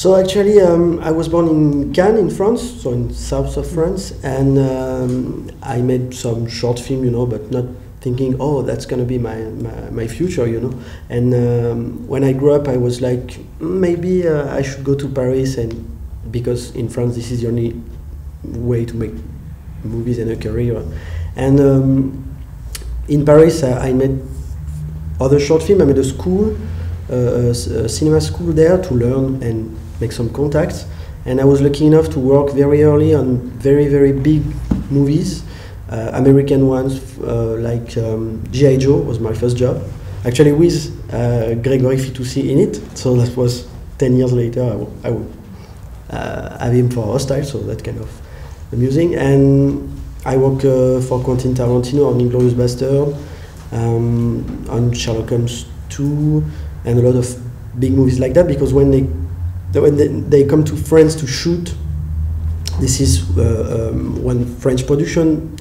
So actually, I was born in Cannes, in France, so in south of France, and I made some short film, you know, but not thinking, oh, that's gonna be my future, you know. And when I grew up, I was like, maybe I should go to Paris, and because in France, this is the only way to make movies and a career. And in Paris, I made other short film. I made a school, a cinema school there to learn and make some contacts. And I was lucky enough to work very early on very, very big movies. American ones like G.I. Joe was my first job, actually with Gregory Fitoussi in it. So that was 10 years later. I would have him for Hostile, so that kind of amusing. And I work for Quentin Tarantino on Inglourious Bastard, on Sherlock Holmes 2, and a lot of big movies like that. Because when they come to France to shoot, this is one French production.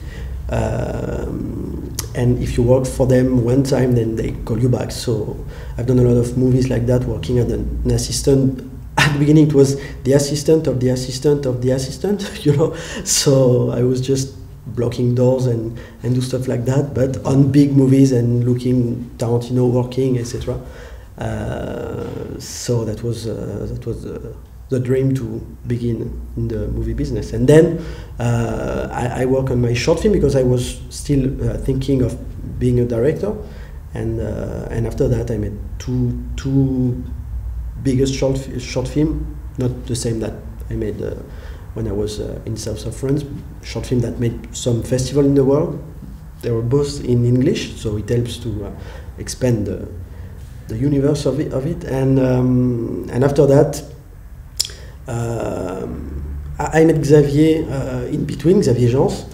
And if you work for them one time, then they call you back. So I've done a lot of movies like that, working as an assistant. At the beginning, it was the assistant of the assistant of the assistant, you know. So I was just blocking doors and do stuff like that, but on big movies and looking Tarantino working, etc. So that was the dream to begin in the movie business. And then I work on my short film because I was still thinking of being a director. And after that, I made two biggest short film, not the same that I made when I was in south of France. Short film that made some festival in the world. They were both in English, so it helps to expand the universe of it. And after that, I met Xavier in between, Xavier Jans,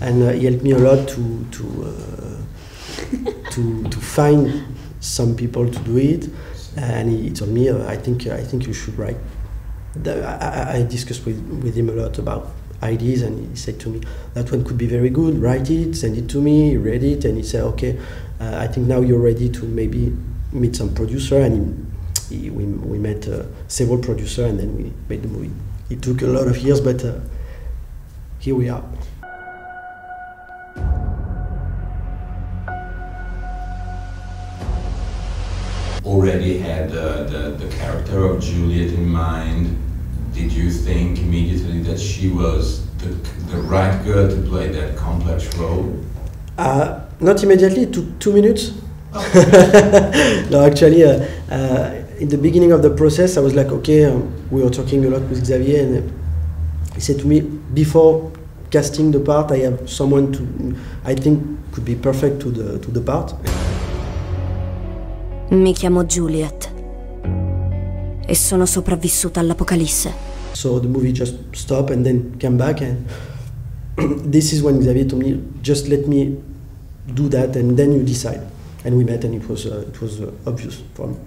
and he helped me a lot to find some people to do it. And he told me, I think you should write. I discussed with him a lot about ideas, and he said to me, that one could be very good, write it, send it to me. He read it, and he said, okay, I think now you're ready to maybe meet some producer. And we met several producers, and then we made the movie. It took a lot of years, but here we are. Already had the character of Juliet in mind. Did you think immediately that she was the right girl to play that complex role? Not immediately. It took 2 minutes. Oh. No, actually, in the beginning of the process, I was like, okay, we were talking a lot with Xavier, and he said to me, before casting the part, I have someone I think could be perfect to the part. Mi chiamo Juliet e sono sopravvissuta all'Apocalisse. So the movie just stopped and then came back, and this is when Xavier told me, just let me do that and then you decide. And we met, and it was obvious for me.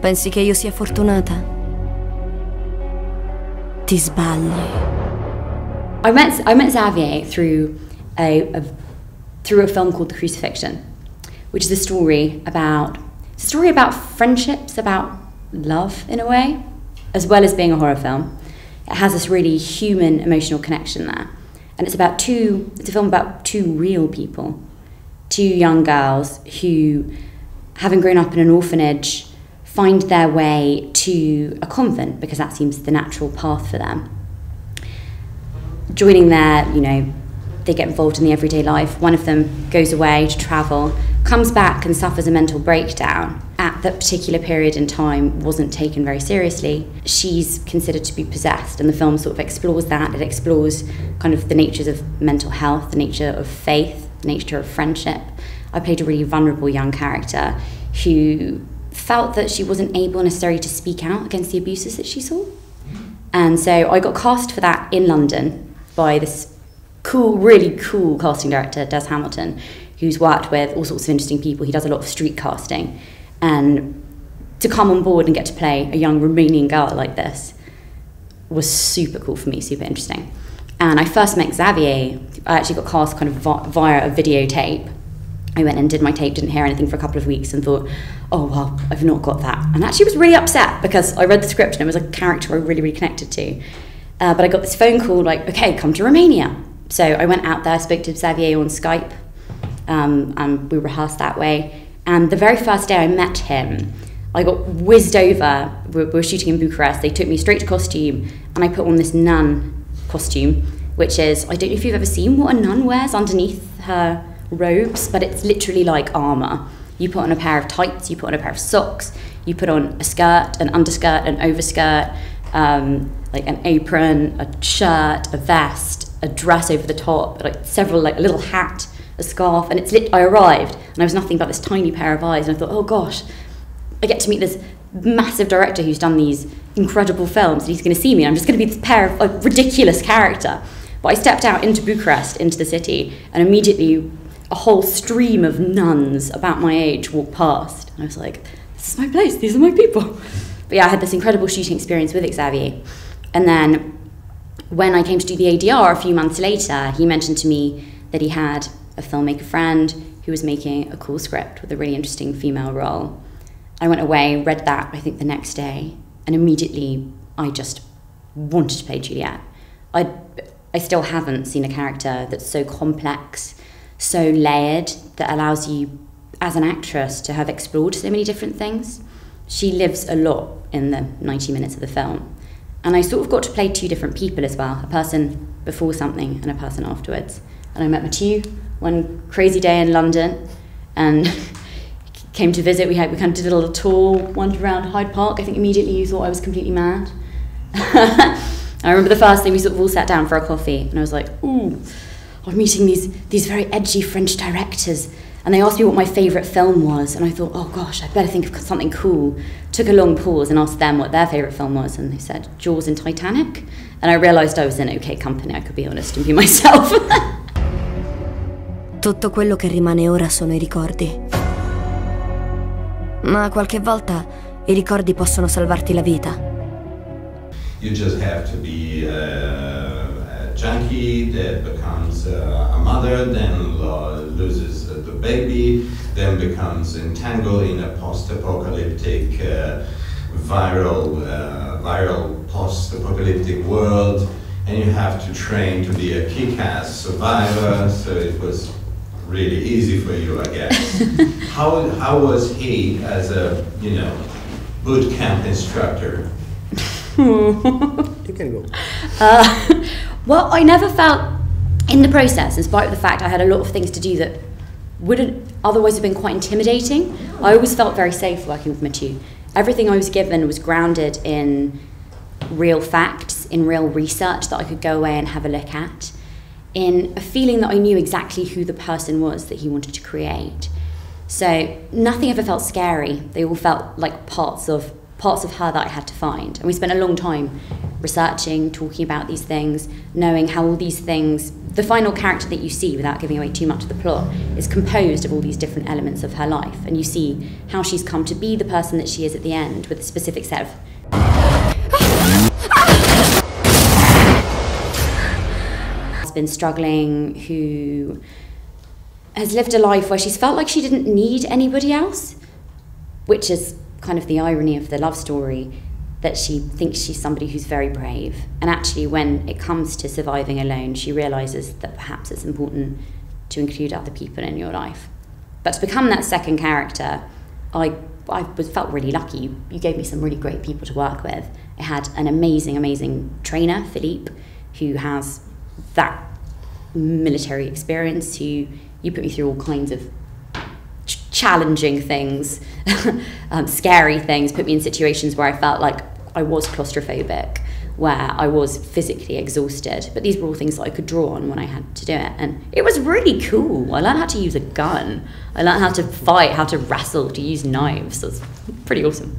Pensi che io sia fortunata? Ti sbagli. I met Xavier through a film called The Crucifixion, which is a story about friendships, about love in a way, as well as being a horror film. It has this really human, emotional connection there. And it's a film about two real people, two young girls who, having grown up in an orphanage, find their way to a convent because that seems the natural path for them. Joining there, you know, they get involved in the everyday life. One of them goes away to travel, comes back and suffers a mental breakdown. At that particular period in time, wasn't taken very seriously. She's considered to be possessed, and the film sort of explores that. It explores kind of the natures of mental health, the nature of faith, the nature of friendship. I played a really vulnerable young character who felt that she wasn't able necessarily to speak out against the abuses that she saw. And so I got cast for that in London by this really cool casting director, Des Hamilton, who's worked with all sorts of interesting people. He does a lot of street casting. And to come on board and get to play a young Romanian girl like this was super cool for me, super interesting. And I first met Xavier, I actually got cast kind of via a videotape I went and did my tape, didn't hear anything for a couple of weeks and thought, oh, well, I've not got that. And actually was really upset because I read the script and it was a character I really, really connected to. But I got this phone call like, okay, come to Romania. So I went out there, spoke to Xavier on Skype, and we rehearsed that way. And the very first day I met him, I got whizzed over. We were shooting in Bucharest. They took me straight to costume and I put on this nun costume, which is, I don't know if you've ever seen what a nun wears underneath her robes, but it's literally like armour. You put on a pair of tights, you put on a pair of socks, you put on a skirt, an underskirt, an overskirt, like an apron, a shirt, a vest, a dress over the top, like several, like a little hat, a scarf, and I arrived and I was nothing but this tiny pair of eyes, and I thought, oh gosh, I get to meet this massive director who's done these incredible films, and he's going to see me, and I'm just going to be this pair of a ridiculous character. But I stepped out into Bucharest, into the city, and immediately a whole stream of nuns about my age walked past, and I was like, this is my place, these are my people. But yeah, I had this incredible shooting experience with Xavier. And then when I came to do the ADR a few months later, he mentioned to me that he had a filmmaker friend who was making a cool script with a really interesting female role. I went away, read that, I think the next day, and immediately I just wanted to play Juliet. I still haven't seen a character that's so complex, so layered, that allows you, as an actress, to have explored so many different things. She lives a lot in the 90 minutes of the film. And I sort of got to play two different people as well, a person before something and a person afterwards. And I met Mathieu one crazy day in London and came to visit. We kind of did a little tour, wandered around Hyde Park. I think immediately you thought I was completely mad. I remember the first thing, we sort of all sat down for a coffee and I was like, ooh, I'm meeting these very edgy French directors, and they asked me what my favourite film was, and I thought, oh gosh, I'd better think of something cool. Took a long pause and asked them what their favourite film was, and they said Jaws and Titanic, and I realised I was in okay company. I could be honest and be myself. Tutto quello che rimane ora sono i ricordi. Ma qualche volta i ricordi possono salvarti la vita. You just have to be a junkie that becomes a mother, then loses the baby, then becomes entangled in a post-apocalyptic viral post-apocalyptic world, and you have to train to be a kick-ass survivor. So it was really easy for you, I guess. How was he as a boot camp instructor? You can go. Well, I never felt, in the process, in spite of the fact I had a lot of things to do that wouldn't otherwise have been quite intimidating, I always felt very safe working with Mathieu. Everything I was given was grounded in real facts, in real research that I could go away and have a look at, in a feeling that I knew exactly who the person was that he wanted to create. So nothing ever felt scary. They all felt like parts of her that I had to find. And we spent a long time researching, talking about these things, knowing how all these things, the final character that you see, without giving away too much of the plot, is composed of all these different elements of her life. And you see how she's come to be the person that she is at the end, with a specific set of has been struggling, who has lived a life where she's felt like she didn't need anybody else, which is kind of the irony of the love story, that she thinks she's somebody who's very brave, and actually when it comes to surviving alone, she realises that perhaps it's important to include other people in your life. But to become that second character, I felt really lucky. You gave me some really great people to work with. I had an amazing trainer, Philippe, who has that military experience, who you put me through all kinds of challenging things, scary things, put me in situations where I felt like I was claustrophobic, where I was physically exhausted. But these were all things that I could draw on when I had to do it. And it was really cool. I learned how to use a gun. I learned how to fight, how to wrestle, to use knives. It was pretty awesome.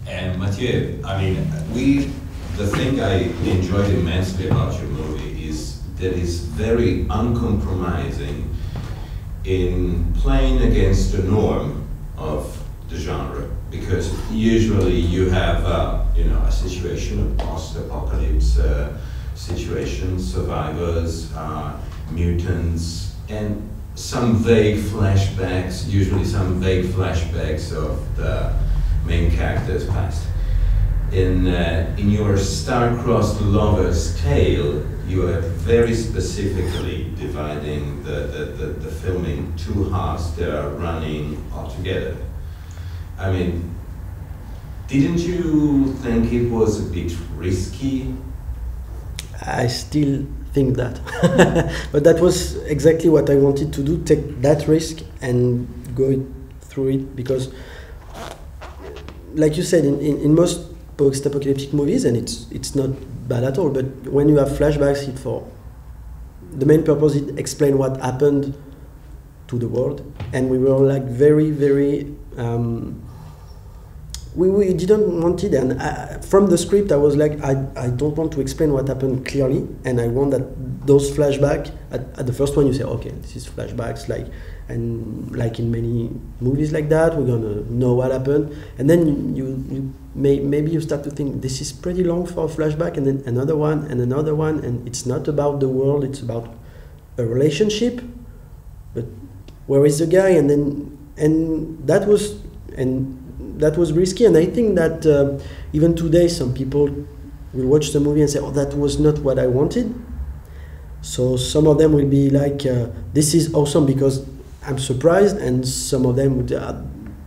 And Mathieu, I mean, the thing I enjoyed immensely about your movie is that it's very uncompromising in playing against the norm of the genre, because usually you have a situation of post-apocalypse situations, survivors, mutants, and some vague flashbacks, usually some vague flashbacks of the main character's past. In your star-crossed lovers tale, you are very specifically dividing the filming two halves that are running all together. I mean, didn't you think it was a bit risky? I still think that. But that was exactly what I wanted to do, take that risk and go through it, because like you said, in most post-apocalyptic movies, and it's not bad at all, but when you have flashbacks, the main purpose is explain what happened to the world, and we were like very we didn't want it, and from the script I was like, I don't want to explain what happened clearly, and I want that those flashbacks at the first one you say, okay, this is flashbacks, and like in many movies like that, we're gonna know what happened, and then maybe you start to think this is pretty long for a flashback, and then another one, and it's not about the world, it's about a relationship, but where is the guy? And that was risky, and I think that even today some people will watch the movie and say, oh, that was not what I wanted. So some of them will be like, this is awesome because I'm surprised, and some of them would,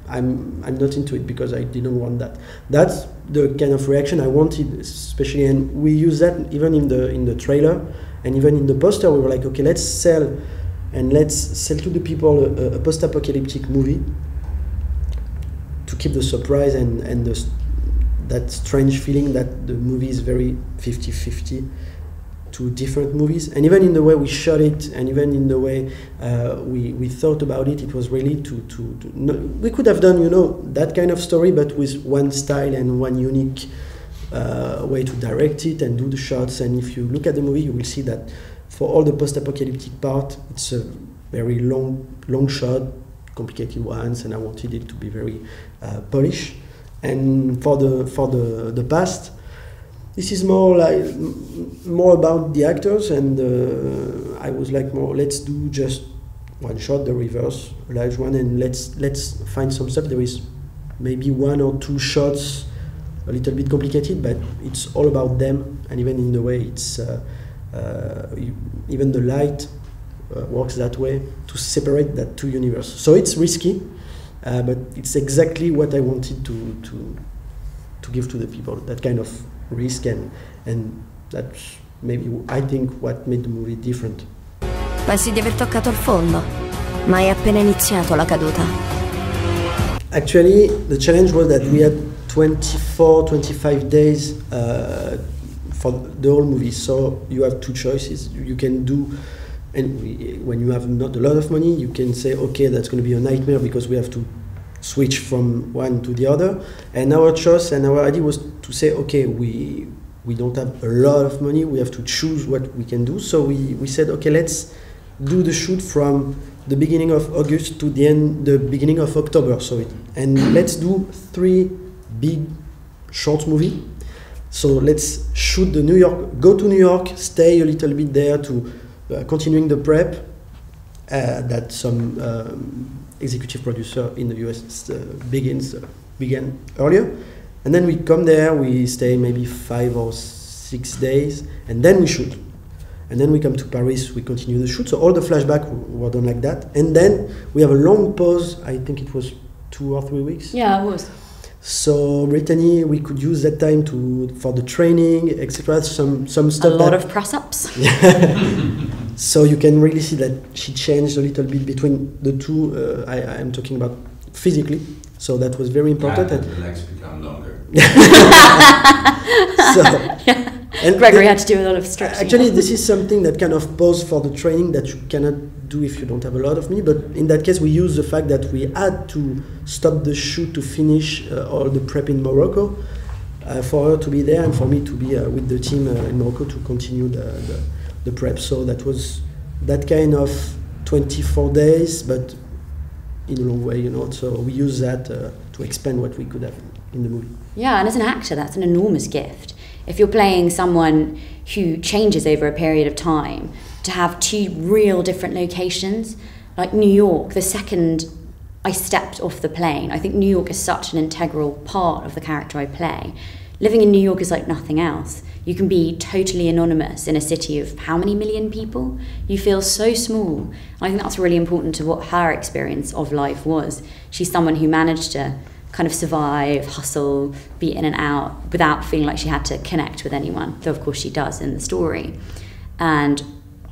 I'm not into it because I didn't want that. That's the kind of reaction I wanted, especially, and we use that even in the trailer, and even in the poster. We were like, okay, let's sell to the people a post-apocalyptic movie to keep the surprise and that strange feeling that the movie is very 50-50 to different movies. And even in the way we shot it, and even in the way we thought about it, it was really we could have done, that kind of story, but with one style and one unique way to direct it and do the shots. And if you look at the movie, you will see that for all the post-apocalyptic part, it's a very long shot, complicated ones, and I wanted it to be very polished. And for the past, this is more about the actors, and I was like, let's do just one shot, the reverse, a large one, and let's find some stuff. There is maybe one or two shots a little bit complicated, but it's all about them, and even in the way it's even the light works that way to separate that two universes. So it's risky, but it's exactly what I wanted to give to the people, that kind of risk, and that's maybe, I think, what made the movie different. Pensi di aver toccato il fondo, ma è appena iniziato la caduta. Actually, the challenge was that we had 24-25 days for the whole movie, so you have two choices. You can do, and when you have not a lot of money, you can say, okay, that's going to be a nightmare because we have to switch from one to the other. And our choice and our idea was to say, okay, we don't have a lot of money, we have to choose what we can do. So we said, okay, let's do the shoot from the beginning of August to the beginning of October. And let's do 3 big short movies. So let's shoot go to New York, stay a little bit there to continuing the prep that some executive producer in the US began earlier. And then we come there, we stay maybe 5 or 6 days, and then we shoot. And then we come to Paris, we continue the shoot. So all the flashbacks were done like that. And then we have a long pause, I think it was 2 or 3 weeks. Yeah, it was. So Brittany, we could use that time for the training, etc. Some stuff. A lot of press-ups. So you can really see that she changed a little bit between the two. I'm talking about physically. So that was very important. And the legs become longer. And Gregory had to do a lot of stretching. Actually, this is something that kind of pause for the training that you cannot do if you don't have a lot of money. But in that case, we use the fact that we had to stop the shoot to finish all the prep in Morocco, for her to be there and for me to be with the team in Morocco to continue the prep. So that was that kind of 24 days, but in a long way, So we use that to expand what we could have in the movie. Yeah, and as an actor, that's an enormous gift. If you're playing someone who changes over a period of time, to have two real different locations. Like New York, the second I stepped off the plane, I think New York is such an integral part of the character I play. Living in New York is like nothing else. You can be totally anonymous in a city of how many million people? You feel so small. I think that's really important to what her experience of life was. She's someone who managed to kind of survive, hustle, be in and out without feeling like she had to connect with anyone, though of course she does in the story. And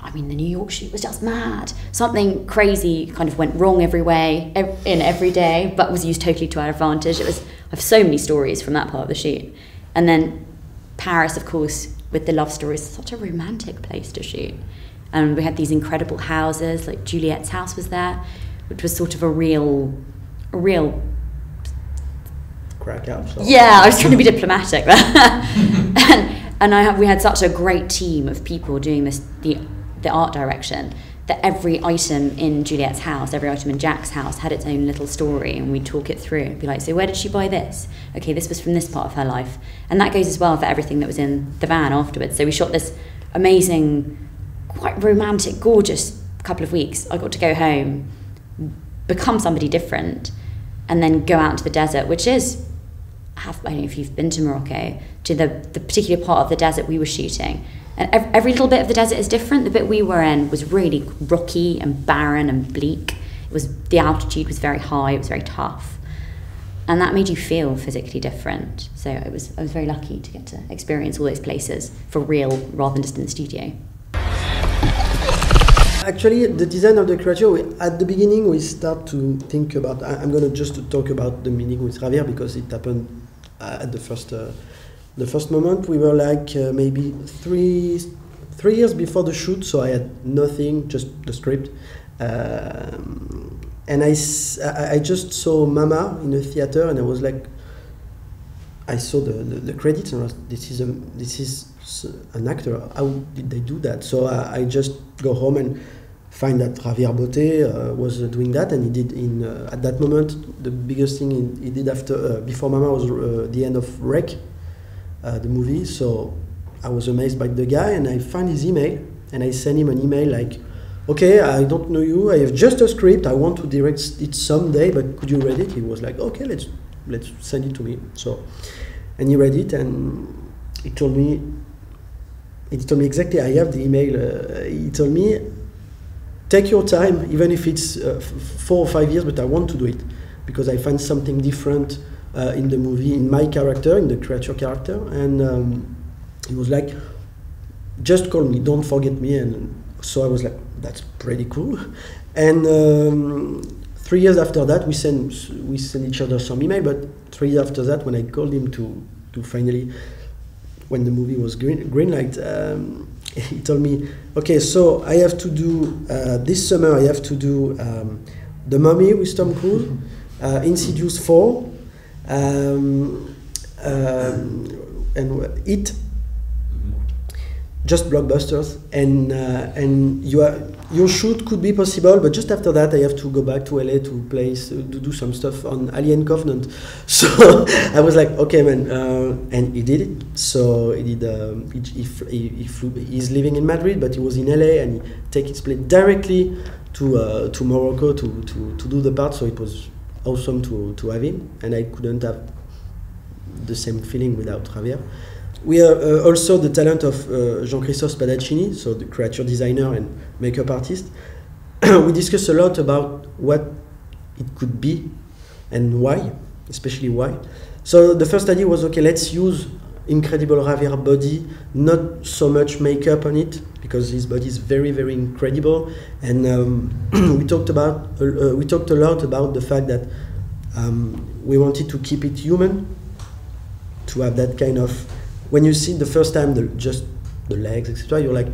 I mean, the New York shoot was just mad. Something crazy kind of went wrong every way, in every day, but was used totally to our advantage. I have so many stories from that part of the shoot. And then Paris, of course, with the love stories, is such a romantic place to shoot. And we had these incredible houses, like Juliet's house was there, which was sort of a real crack house. Yeah, I was trying to be diplomatic there. and we had such a great team of people doing this, the art direction, that every item in Juliet's house, every item in Jack's house had its own little story, and we'd talk it through and be like, so where did she buy this? Okay, this was from this part of her life. And that goes as well for everything that was in the van afterwards. So we shot this amazing, quite romantic, gorgeous couple of weeks. I got to go home, become somebody different, and then go out into the desert, which is, I don't know if you've been to Morocco, to the particular part of the desert we were shooting. And every little bit of the desert is different. The bit we were in was really rocky and barren and bleak. The altitude was very high, it was very tough. And that made you feel physically different. So I was very lucky to get to experience all those places for real, rather than just in the studio. Actually, the design of the creature, at the beginning we start to think about, I'm going to just talk about the meeting with Javier because it happened at the first moment. We were like maybe three years before the shoot, so I had nothing, just the script. And I just saw Mama in a theater, and I was like, I saw the credits, and I was, this is an actor. How did they do that? So I just go home and find that Javier Botet was doing that, and he did at that moment the biggest thing he did after before Mama was the end of Wreck, the movie. So I was amazed by the guy, and I find his email, and I send him an email like, okay, I don't know you, I have just a script, I want to direct it someday, but could you read it? He was like, okay, let's send it to me. So, and he read it, and he told me exactly, I have the email, he told me, take your time, even if it's 4 or 5 years, but I want to do it, because I find something different in the movie, in my character, in the creature character, and he was like, just call me, don't forget me. And so I was like, that's pretty cool. And 3 years after that, we send each other some email, but 3 years after that, when I called him to finally, when the movie was greenlight, he told me, okay, so I have to do, this summer I have to do The Mummy with Tom Cruise, Insidious 4, and It, just blockbusters, and your shoot could be possible, but just after that I have to go back to LA to do some stuff on Alien Covenant. So I was like, okay, man, and he did it. So he did. He flew. He's living in Madrid, but he was in LA, and he take his plane directly to Morocco to do the part. So it was awesome to have him, and I couldn't have the same feeling without Javier. We are also the talent of Jean-Christophe Spadaccini, so the creature designer and makeup artist. We discussed a lot about what it could be and why, especially why. So the first idea was, okay, let's use incredible Javier body, not so much makeup on it, because his body is very, very incredible. And we talked a lot about the fact that we wanted to keep it human, to have that kind of, when you see the first time just the legs, etc., you're like,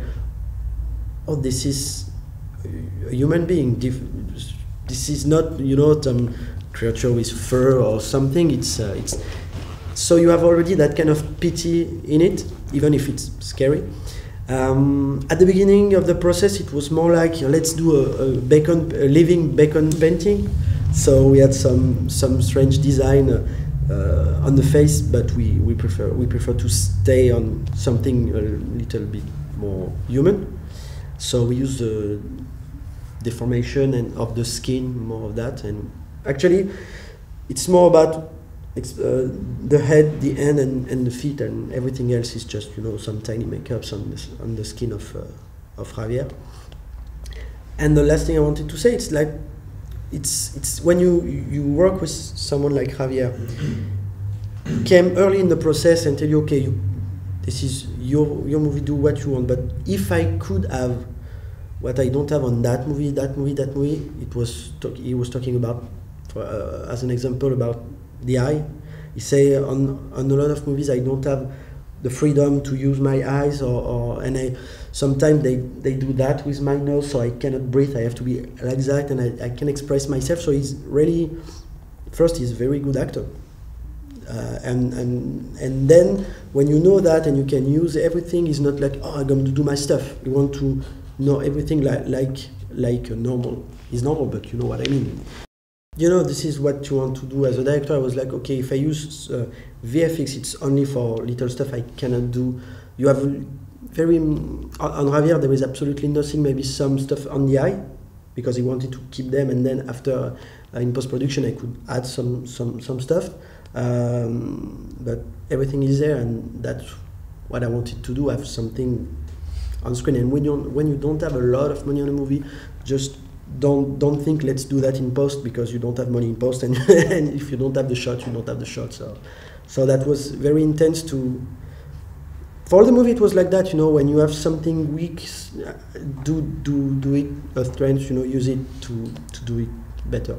oh, this is a human being. This is not, some creature with fur or something. It's so you have already that kind of pity in it, even if it's scary. At the beginning of the process, it was more like, let's do a living bacon painting. So we had some strange design on the face, but we prefer to stay on something a little bit more human. So we use the deformation and of the skin, more of that, and actually it's more about the head, the hand, and the feet, and everything else is just, you know, some tiny makeups on the skin of Javier. And the last thing I wanted to say, it's like it's when you work with someone like Javier, he came early in the process and tell you, okay, this is your movie, do what you want. But if I could have what I don't have on that movie, he was talking about, as an example, about the eye. He say on a lot of movies I don't have the freedom to use my eyes, and sometimes they do that with my nose, so I cannot breathe. I have to be like that, and I can express myself. So he's really, first, he's a very good actor, and then when you know that and you can use everything, it's not like, oh, I'm going to do my stuff. You want to know everything like normal. It's normal, but you know what I mean. You know, this is what you want to do as a director. I was like, okay, if I use VFX, it's only for little stuff I cannot do. You have on Javier, there is absolutely nothing, maybe some stuff on the eye, because he wanted to keep them, and then after, in post-production, I could add some stuff. But everything is there, and that's what I wanted to do, have something on screen. And when you don't have a lot of money on a movie, just don't think let's do that in post, because you don't have money in post, and, and if you don't have the shot, you don't have the shot. So that was very intense for the movie. It was like that, you know, when you have something weak, do it a strength, you know, use it to do it better.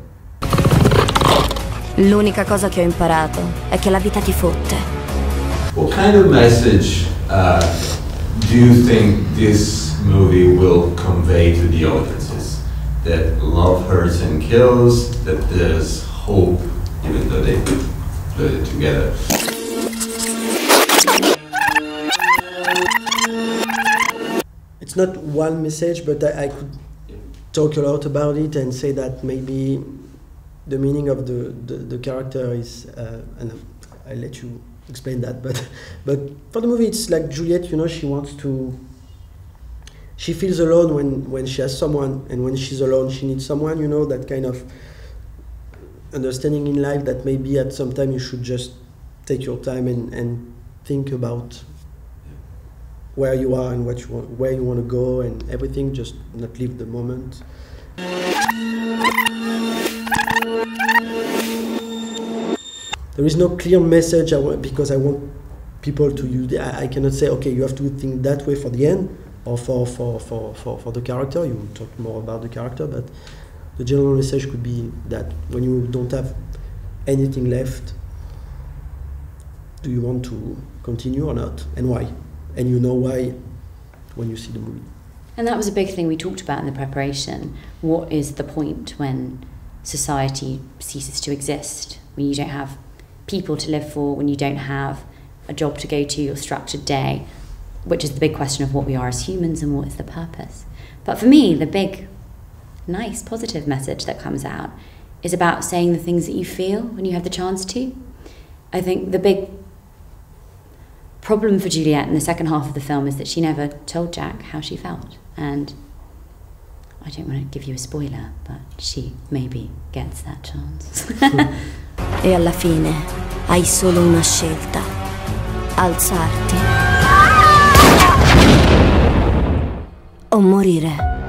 L'unica cosa che ho imparato è che la vita ti fotte. What kind of message do you think this movie will convey to the audiences? That love hurts and kills, that there's hope even though they put it together. It's not one message, but I could talk a lot about it and say that maybe the meaning of the character is, and I'll let you explain that, but for the movie it's like Juliette, you know, she feels alone when she has someone, and when she's alone she needs someone, you know, that kind of understanding in life that maybe at some time you should just take your time and think about where you are and what you want, where you want to go, and everything, just not live the moment. There is no clear message because I want people to use it. I cannot say, okay, you have to think that way for the end, or for the character. You talk more about the character, but the general message could be that when you don't have anything left, do you want to continue or not, and why? And you know why when you see the movie. And that was a big thing we talked about in the preparation. What is the point when society ceases to exist, when you don't have people to live for, when you don't have a job to go to, your structured day, which is the big question of what we are as humans and what is the purpose. But for me, the big, nice, positive message that comes out is about saying the things that you feel when you have the chance to. I think the big problem for Juliette in the second half of the film is that she never told Jack how she felt. And I don't want to give you a spoiler, but she maybe gets that chance. E alla fine hai solo una scelta: alzarti o morire.